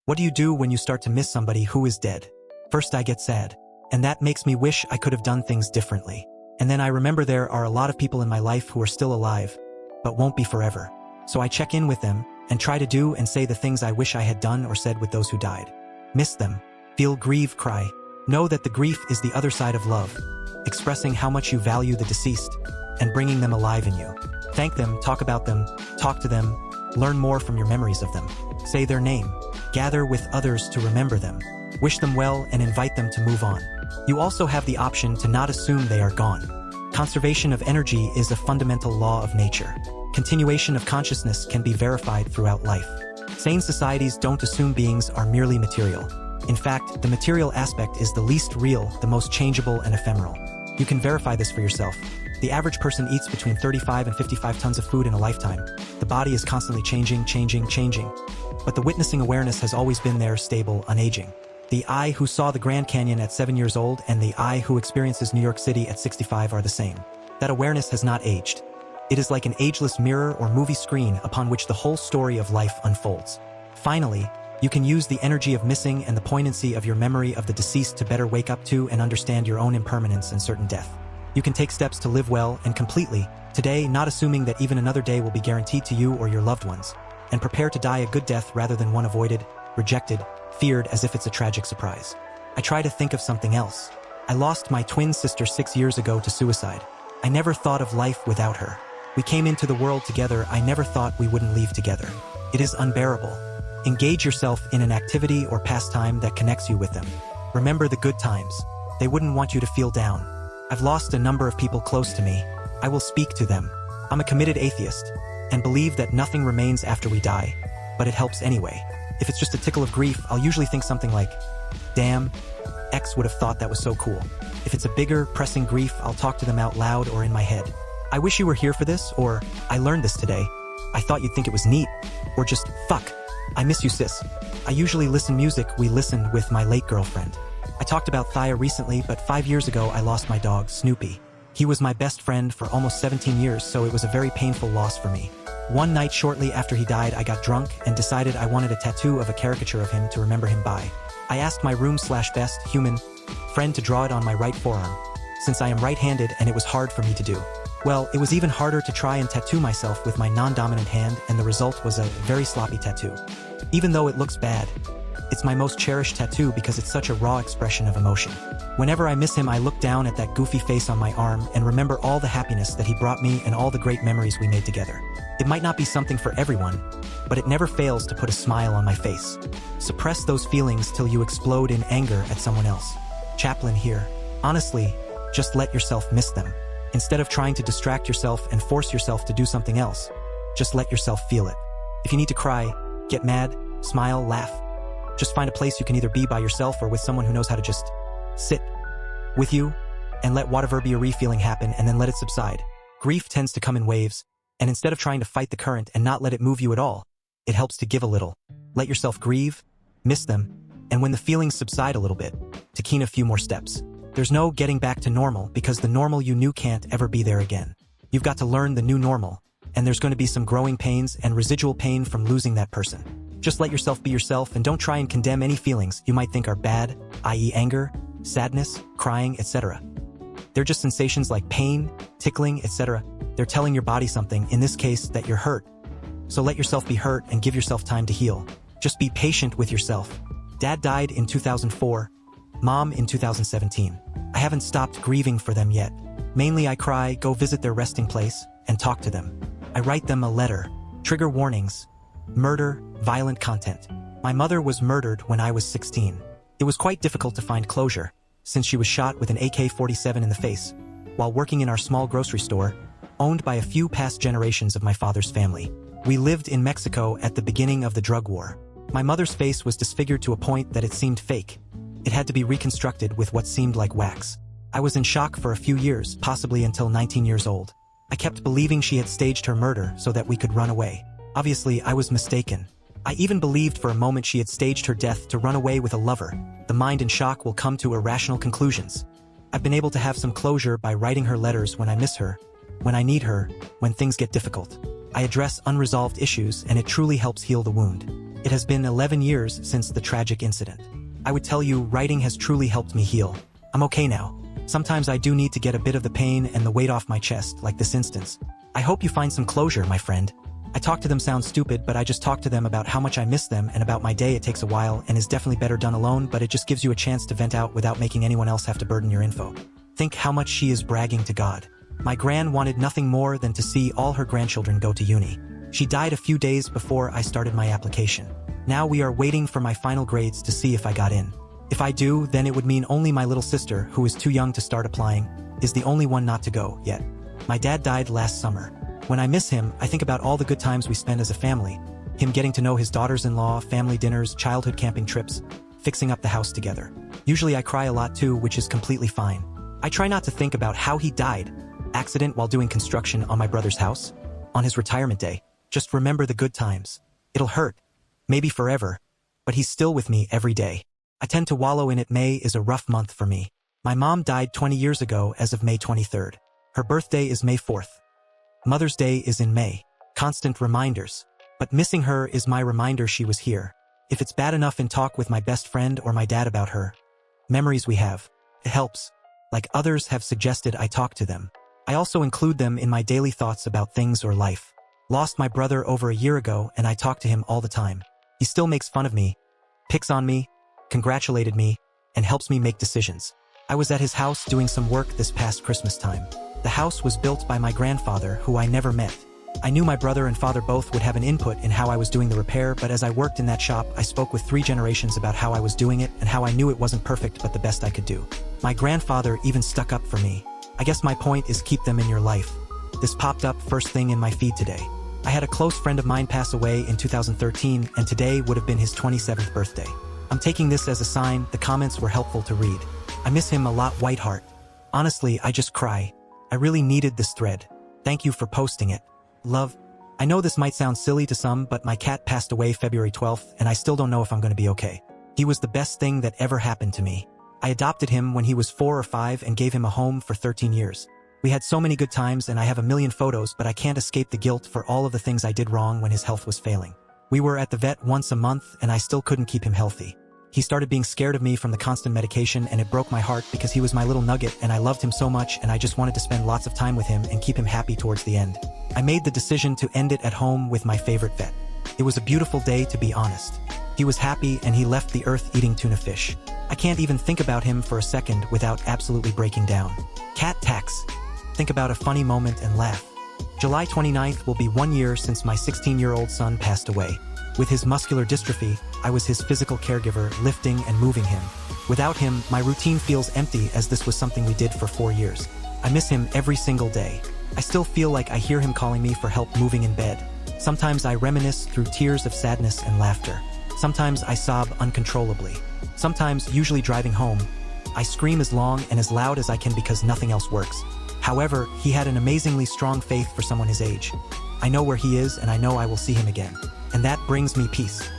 What do you do when you start to miss somebody who is dead? First I get sad. And that makes me wish I could have done things differently. And then I remember there are a lot of people in my life who are still alive, but won't be forever. So I check in with them and try to do and say the things I wish I had done or said with those who died. Miss them. Feel, grieve, cry. Know that the grief is the other side of love, expressing how much you value the deceased and bringing them alive in you. Thank them, talk about them, talk to them, learn more from your memories of them. Say their name. Gather with others to remember them. Wish them well and invite them to move on. You also have the option to not assume they are gone. Conservation of energy is a fundamental law of nature. Continuation of consciousness can be verified throughout life. Sane societies don't assume beings are merely material. In fact, the material aspect is the least real, the most changeable and ephemeral. You can verify this for yourself. The average person eats between 35 and 55 tons of food in a lifetime. The body is constantly changing. But the witnessing awareness has always been there, stable, unaging. The I who saw the Grand Canyon at 7 years old and the I who experiences New York City at 65 are the same. That awareness has not aged. It is like an ageless mirror or movie screen upon which the whole story of life unfolds. Finally, you can use the energy of missing and the poignancy of your memory of the deceased to better wake up to and understand your own impermanence and certain death. You can take steps to live well and completely, today, not assuming that even another day will be guaranteed to you or your loved ones, and prepare to die a good death rather than one avoided, rejected, feared as if it's a tragic surprise. I try to think of something else. I lost my twin sister 6 years ago to suicide. I never thought of life without her. We came into the world together. I never thought we wouldn't leave together. It is unbearable. Engage yourself in an activity or pastime that connects you with them. Remember the good times. They wouldn't want you to feel down. I've lost a number of people close to me. I will speak to them. I'm a committed atheist and believe that nothing remains after we die, but it helps anyway. If it's just a tickle of grief, I'll usually think something like, damn, X would have thought that was so cool. If it's a bigger, pressing grief, I'll talk to them out loud or in my head. I wish you were here for this, or I learned this today. I thought you'd think it was neat, or just, fuck, I miss you sis. I usually listen music we listened with my late girlfriend. I talked about Thea recently, but 5 years ago I lost my dog, Snoopy. He was my best friend for almost 17 years, so it was a very painful loss for me. One night shortly after he died, I got drunk and decided I wanted a tattoo of a caricature of him to remember him by. I asked my room/best human friend to draw it on my right forearm, since I am right-handed and it was hard for me to do. Well, it was even harder to try and tattoo myself with my non-dominant hand, and the result was a very sloppy tattoo. Even though it looks bad, it's my most cherished tattoo because it's such a raw expression of emotion. Whenever I miss him, I look down at that goofy face on my arm and remember all the happiness that he brought me and all the great memories we made together. It might not be something for everyone, but it never fails to put a smile on my face. Suppress those feelings till you explode in anger at someone else. Chaplain here. Honestly, just let yourself miss them. Instead of trying to distract yourself and force yourself to do something else, just let yourself feel it. If you need to cry, get mad, smile, laugh. Just find a place you can either be by yourself or with someone who knows how to just sit with you and let whatever feeling happen and then let it subside. Grief tends to come in waves, and instead of trying to fight the current and not let it move you at all, it helps to give a little. Let yourself grieve, miss them, and when the feelings subside a little bit, to keen a few more steps. There's no getting back to normal because the normal you knew can't ever be there again. You've got to learn the new normal, and there's going to be some growing pains and residual pain from losing that person. Just let yourself be yourself and don't try and condemn any feelings you might think are bad, i.e. anger, sadness, crying, etc. They're just sensations like pain, tickling, etc. They're telling your body something, in this case, that you're hurt. So let yourself be hurt and give yourself time to heal. Just be patient with yourself. Dad died in 2004, Mom in 2017. I haven't stopped grieving for them yet. Mainly I cry, go visit their resting place, and talk to them. I write them a letter. Trigger warnings. Murder, violent content. My mother was murdered when I was 16. It was quite difficult to find closure, since she was shot with an AK-47 in the face, while working in our small grocery store, owned by a few past generations of my father's family. We lived in Mexico at the beginning of the drug war. My mother's face was disfigured to a point that it seemed fake. It had to be reconstructed with what seemed like wax. I was in shock for a few years, possibly until 19 years old. I kept believing she had staged her murder so that we could run away. Obviously, I was mistaken. I even believed for a moment she had staged her death to run away with a lover. The mind in shock will come to irrational conclusions. I've been able to have some closure by writing her letters when I miss her, when I need her, when things get difficult. I address unresolved issues and it truly helps heal the wound. It has been 11 years since the tragic incident. I would tell you, writing has truly helped me heal. I'm okay now. Sometimes I do need to get a bit of the pain and the weight off my chest, like this instance. I hope you find some closure, my friend. I talk to them sounds stupid, but I just talk to them about how much I miss them and about my day. It takes a while and is definitely better done alone, but it just gives you a chance to vent out without making anyone else have to burden your info. Think how much she is bragging to God. My gran wanted nothing more than to see all her grandchildren go to uni. She died a few days before I started my application. Now we are waiting for my final grades to see if I got in. If I do, then it would mean only my little sister, who is too young to start applying, is the only one not to go yet. My dad died last summer. When I miss him, I think about all the good times we spend as a family. Him getting to know his daughters-in-law, family dinners, childhood camping trips, fixing up the house together. Usually I cry a lot too, which is completely fine. I try not to think about how he died. Accident while doing construction on my brother's house? On his retirement day? Just remember the good times. It'll hurt. Maybe forever. But he's still with me every day. I tend to wallow in it. May is a rough month for me. My mom died 20 years ago as of May 23rd. Her birthday is May 4th. Mother's Day is in May. Constant reminders. But missing her is my reminder she was here. If it's bad enough in talk with my best friend or my dad about her. Memories we have. It helps. Like others have suggested, I talk to them. I also include them in my daily thoughts about things or life. Lost my brother over a year ago and I talk to him all the time. He still makes fun of me, picks on me, congratulated me, and helps me make decisions. I was at his house doing some work this past Christmas time. The house was built by my grandfather, who I never met. I knew my brother and father both would have an input in how I was doing the repair, but as I worked in that shop, I spoke with 3 generations about how I was doing it and how I knew it wasn't perfect but the best I could do. My grandfather even stuck up for me. I guess my point is keep them in your life. This popped up first thing in my feed today. I had a close friend of mine pass away in 2013, and today would have been his 27th birthday. I'm taking this as a sign. The comments were helpful to read. I miss him a lot, Whiteheart. Honestly, I just cry. I really needed this thread. Thank you for posting it. Love. I know this might sound silly to some, but my cat passed away February 12th, and I still don't know if I'm going to be okay. He was the best thing that ever happened to me. I adopted him when he was 4 or 5 and gave him a home for 13 years. We had so many good times and I have a million photos, but I can't escape the guilt for all of the things I did wrong when his health was failing. We were at the vet once a month and I still couldn't keep him healthy. He started being scared of me from the constant medication and it broke my heart because he was my little nugget and I loved him so much and I just wanted to spend lots of time with him and keep him happy towards the end. I made the decision to end it at home with my favorite vet. It was a beautiful day, to be honest. He was happy and he left the earth eating tuna fish. I can't even think about him for a second without absolutely breaking down. Cat tax. Think about a funny moment and laugh. July 29th will be 1 year since my 16-year-old son passed away. With his muscular dystrophy, I was his physical caregiver, lifting and moving him. Without him, my routine feels empty as this was something we did for 4 years. I miss him every single day. I still feel like I hear him calling me for help moving in bed. Sometimes I reminisce through tears of sadness and laughter. Sometimes I sob uncontrollably. Sometimes, usually driving home, I scream as long and as loud as I can because nothing else works. However, he had an amazingly strong faith for someone his age. I know where he is and I know I will see him again. And that brings me peace.